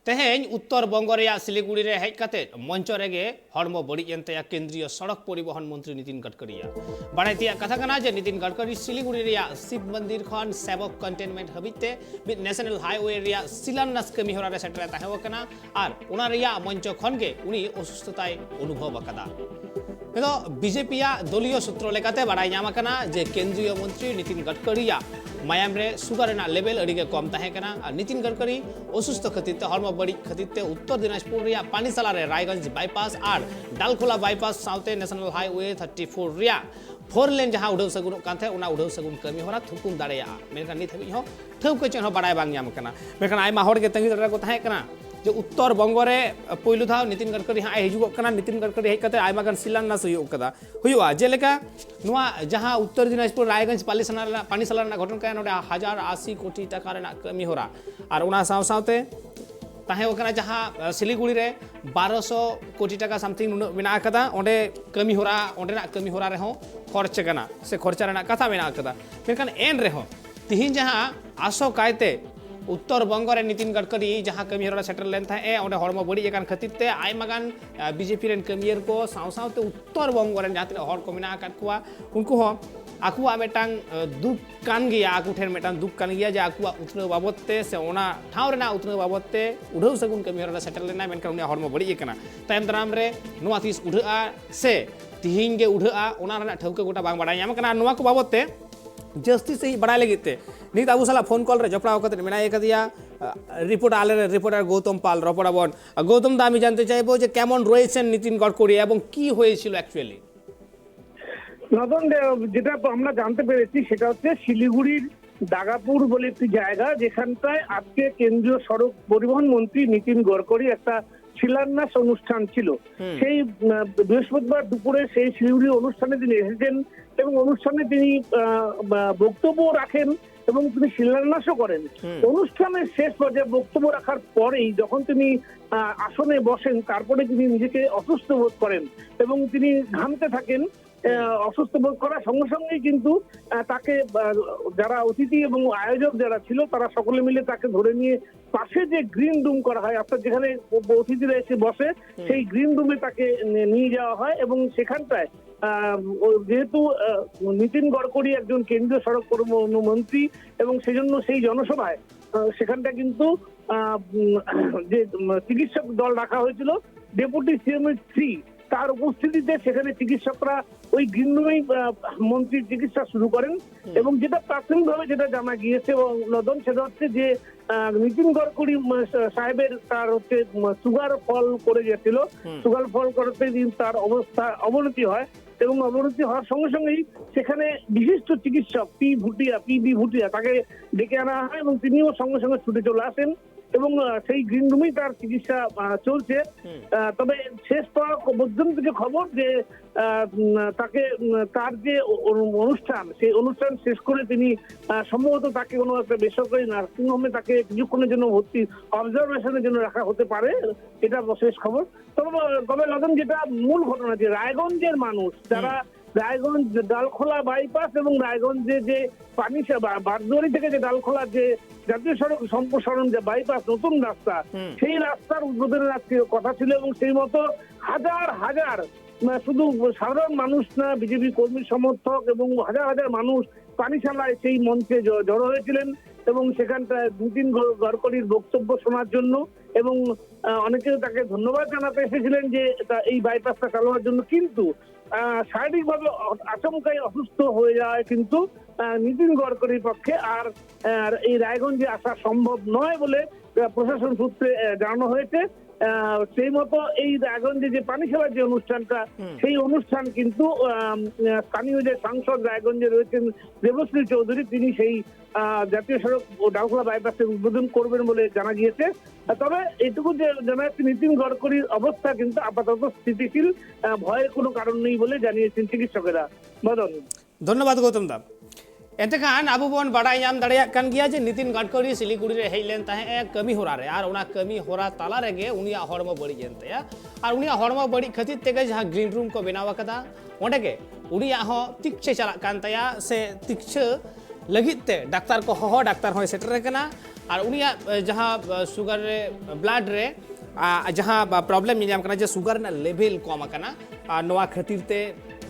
तेहें उत्तर बंग सिलीगुड़ी रे हेज कते मंच रेगे हड़मो बड़ी एनते केंद्रीय सड़क परिवहन मंत्री नितिन गडकरी बाड़ाई तिया कथा कना जे नितिन गडकरी सिलीगुड़ी रे शिव मंदिर खन सेवक कंटेनमेंट हबिते नेशनल हाईवे रे शिलान्यास कमी होरा रे सेटर ताहेव कना आर उना रे मंच खन गे उनी असुस्थताय अनुभव कदा तो बीजेपी दलीय सूत्र लेकाते बाड़ाई नाम कना जे केंद्रीय मंत्री नितिन गडकरी मायाम रे सुगर लेवल अड़ीगे कम तहेकना नितिन गडकरी असुस्थ खतिते हड़मो बड़ी खतिते उत्तर दिनाजपुर रे पानीसाला रे रायगंज बाईपास और डालखोला बाईपास साउते नेशनल हाईवे 34 रे 4 लेन जहां उड़ाव सगुन कांथे उना उड़ाव सगुन कमी होरा थुकुम दाड़ेया मेनका नित हबी हो ठौके चेन हो बाड़ाय बांग याम कना मेनका आयमा होड़ के तंगी दरा को तहेकना जो उत्तर बंग रे पहिलु था नितिन गडकरी हाँ हिजुग कना नितिन गडकरी हेज कते आयमा गान शिलान्यास हुआ जेलेका नुआ जहां उत्तर दिनाजपुर रायगंज पानीसाला घटना का नोडे 1080 कोटी टाका रेना कमी होरा और उना साव सावते ताहे ओकना जहां सिलीगुड़ी रे 1200 कोटी टाका समथिंग मेना कदा ओंडे कमी होरा ओंडे कमी होरा रे हो खर्च कना से खर्चा रेना कथा मेना कदा मेनखान एन रे हो तिहिन जहां आसो कायते उत्तर बंग रे नितिन गडकरी जहां कमी होरा सेटल लेन था ए ओंडे हड़मो बड़ी एकान खतिते आयमागान बीजेपी रेन कमियर को सावसावते उत्तर बंग रे जहां तिना हड़ को मेना काट कुआ उनको हो आकुआ मेटांग दुख कान गया आकु ठेन मेटांग दुख कान गया जे आकुआ उतनो बाबतते से ओना ठाव रेना उतनो बाबतते उड़ाव सगुन कमी होरा सेटल लेना मेनका उनी हड़मो बड़ी एकना तायम दाराम रे नोआ तीस उड़ाआ से तिहिंग गे उड़ाआ ओना रेना ठौके गोटा बांग बाड़ाय याम कना नोआ को बाबतते जस्ती से ही बड़ा लगे नित अब साला फोन कॉल रे जपड़ा होकर मेना एक दिया रिपोर्ट आले रे रिपोर्टर गौतम पाल रपड़ा बन गौतम दा जानते चाइबो जे केमन रयेछेन नितिन गडकरी एवं की হয়েছিল एक्चुअली নদন যেটা আমরা জানতে পেরেছি সেটা হচ্ছে শিলিগুড়ির দাগাপুর বলে একটি জায়গা যেখানটায় আজকে কেন্দ্রীয় সড়ক পরিবহন মন্ত্রী নিতিন গডকরি একটা শিলান্যাস অনুষ্ঠান ছিল সেই বৃহস্পতিবার দুপুরে সেই শিলিগুড়ি অনুষ্ঠানে তিনি এসেছেন এবং অনুষ্ঠানে তিনি বক্তব্য রাখেন এবং তিনি শিলান্যাসও করেন অনুষ্ঠানের শেষ পর্যায়ে বক্তব্য রাখার পরেই যখন তিনি আসনে বসেন তারপরে তিনি নিজেকে অসুস্থ বোধ করেন এবং তিনি ঘামতে থাকেন অসুস্থ বোধ করার সঙ্গে সঙ্গেই কিন্তু তাকে যারা অতিথি এবং আয়োজক যারা ছিল তারা সকলে মিলে তাকে ধরে নিয়ে পাশে যে গ্রিন রুম করা হয় অর্থাৎ যেখানে অতিথিরা এসে বসে সেই গ্রিন রুমে তাকে নিয়ে যাওয়া হয় এবং সেখানটায় যেহেতু নিতিন গডকরি একজন কেন্দ্রীয় সড়ক পরিবহন মন্ত্রী এবং সেজন্য সেই জনসভায় সেখানটা কিন্তু যে চিকিৎসক দল রাখা হয়েছিল ডেপুটি সিএম 3 তার উপস্থিতিতে সেখানে চিকিৎসকরা ওই গ্রিন রুমেই মন্ত্রীর চিকিৎসা শুরু করেন এবং যেটা প্রাথমিকভাবে যেটা জানা গিয়েছে নদন সেটা হচ্ছে যে নিতিন গডকরি সাহেবের তার হচ্ছে সুগার ফল করে গেছিল সুগার ফল করতে তার অবস্থা অবনতি হয় এবং অবনতি হওয়ার সঙ্গে সঙ্গেই সেখানে বিশিষ্ট চিকিৎসক পিবি ভুটিয়া তাকে ডেকে আনা হয় এবং তিনিও সঙ্গে সঙ্গে ছুটে চলে আসেন এবং সেই গ্রিন রুমেই তার চিকিৎসা চলছে তবে শেষ পাওয়া পর্যন্ত যে খবর যে তাকে তার যে অনুষ্ঠান সেই অনুষ্ঠান শেষ করে তিনি সম্ভবত তাকে কোনো একটা বেসরকারি নার্সিং হোমে তাকে কিছুক্ষণের জন্য ভর্তি অবজারভেশনের জন্য রাখা হতে পারে এটা শেষ খবর তবে লদন যেটা মূল ঘটনা যে রায়গঞ্জের মানুষ যারা রায়গঞ্জ ডালখোলা বাইপাস এবং রায়গঞ্জে যে বারদুয়ারি থেকে যে ডালখোলা যে জাতীয় সড়ক সম্প্রসারণ যে বাইপাস নতুন রাস্তা সেই রাস্তার উদ্বোধনের আজকে কথা ছিল এবং সেই মতো হাজার হাজার শুধু সাধারণ মানুষ না বিজেপি কর্মী সমর্থক এবং হাজার হাজার মানুষ পানিশালায় সেই মঞ্চে জড়ো হয়েছিলেন এবং সেখানটায় নিতিন গডকরির বক্তব্য শোনার জন্য এবং অনেকে তাকে ধন্যবাদ জানাতে এসেছিলেন যে এই বাইপাসটা চালানোর জন্য কিন্তু শারীরিকভাবে আচমকাই অসুস্থ হয়ে যায় কিন্তু নিতিন গডকরির পক্ষে আর এই রায়গঞ্জে আসা সম্ভব নয় বলে প্রশাসন সূত্রে জানানো হয়েছে সেই মতো এই রায়গঞ্জে যে পানিশালার যে অনুষ্ঠানটা সেই অনুষ্ঠান কিন্তু স্থানীয় যে সাংসদ রায়গঞ্জে রয়েছেন দেবশ্রী চৌধুরী তিনি সেই জাতীয় সড়ক ডালখোলা বাইপাসের উদ্বোধন করবেন বলে জানা গিয়েছে তবে এটুকু যে জানা যাচ্ছে নিতিন গডকরির অবস্থা কিন্তু আপাতত স্থিতিশীল ভয়ের কোনো কারণ নেই বলে জানিয়েছেন চিকিৎসকেরা মদন ধন্যবাদ গৌতম দা एतखान अब बन बड़ा नाम दाड़ा कान गया जे नितिन गडकरी सिलीगुड़ी रे हेज लेन ताहे कमी होरा रे और उना कमी होरा ताला रेगे उनिया हड़मो बड़ी जेनते और उनिया हड़मो बड़ी खातिर तेगे जहां ग्रीन रूम को बनावा कदा ओंडे के उनिया हो तिक्छे चला कान तया से तिक्छे लगिते डाक्तार को हो डाक्तार हो सेटर कना और उनिया जहाँ शुगर रे ब्लड रे जहाँ प्रॉब्लम निजाम करना शुगर ना लेवल कम करना नवा खातिर ते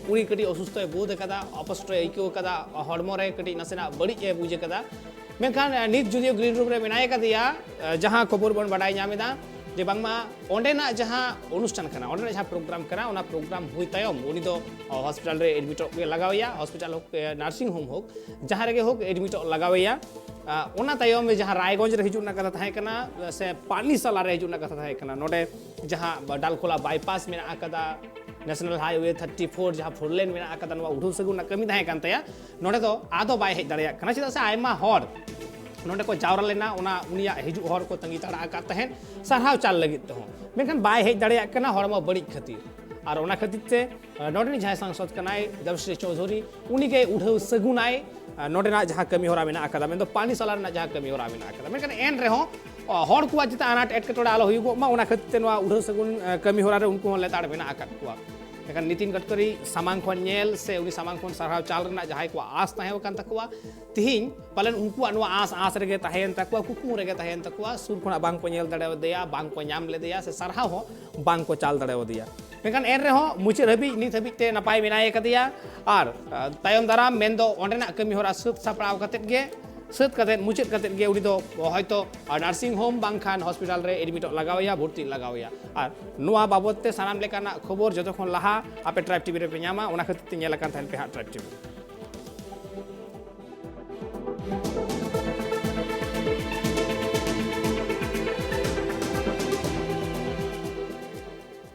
उनी कटी असुस्थ बोध कदा अपस्ट ऐको कदा हड़मो रे कटी नसेना बड़ी बुझे कदा मेखान नित जुदियो ग्रीन रूम रे मेनाय कदिया जहाँ खबर बन बाडाय नामेदा जे बांगमा ओंडेना जहाँ अनुष्ठान करना ओंडेना जहाँ प्रोग्राम करना ओना प्रोग्राम हुई तयम उनी दो हॉस्पिटल रे एडमिट लगावया हॉस्पिटल होक नर्सिंग होम होक जहाँ रेगे होक एडमिट लगावया ओना तयम में जहाँ रायगंज रे हिजुना कथा थाहे कना से पानीसाला रे हिजुना कथा थाहे कना नोडे जहाँ डालखोला बाईपास में आकदा नेशनल हाईवे 34 जहाँ 4 लेन में आकदा नवा उठू सगुना कमी थाहे कान तया नोडे दो आदो बाय हेज दाड़िया कना चेदा से आयमा हर नोडे को जावरा लेना ओना उनिया हिजु हर को तंगी ताड़ा का तहन सरहाव चाल लगित तो मेखान बाय हेज दाड़िया कना हरमो बड़ी खातिर और ओना खातिर ते नोडे जहाँ सांसद कनाय देवश्री चौधरी उनी के उठौ सगुनाय नोडेना जहाँ कमी होरा में आकदा में तो पानी साला ना जहाँ कमी होरा में आकदा मेखान एन रे हो हर को जिता अनाट एटकेटोड़े आलो हुयुगो मा ओना खातिर ते नवा उठौ सगुन कमी होरा रे उनको लेताड़ में आकद कुआ एखान नितिन गडकरी सामांग खन नेल से उनी सामांग खन सरहाव चाल रना जहाँ को आस ताहे कान तकवा तिहिं पालन उनको अनुवा आस रेगे ताहेन तकवा कुकमु रेगे ताहेन तकवा सुर खना बांग को नेल दड़े देया बांग को नाम ले देया से सरहाव हो बांग को चाल दड़े दिया मेखान एन रे हो मुचे हबी नित हबी ते नपाय मेनाय कदिया और तायम दाराम मेनदो ओंडेना कमी होरा सुत सापड़ाव कतेत गे सत कते मुचाद कते गे उनी दो हयतो नर्सिंग होम बांखान हॉस्पिटल रे एडमिट लगावया भर्ती लगावया और नुआ बाबत ते सानाम लेकाना खबर जतखन लाहा आपे ट्राइब टीवी रे पे ᱧᱟᱢᱟ ᱚᱱᱟ ᱠᱷᱟᱹᱛᱤᱨ ᱛᱮ ᱧᱮᱞ ᱟᱠᱟᱱ ᱛᱟᱦᱮᱱ ᱯᱮ ᱦᱟᱸᱜ ᱴᱨᱟइब ᱴᱤভᱤ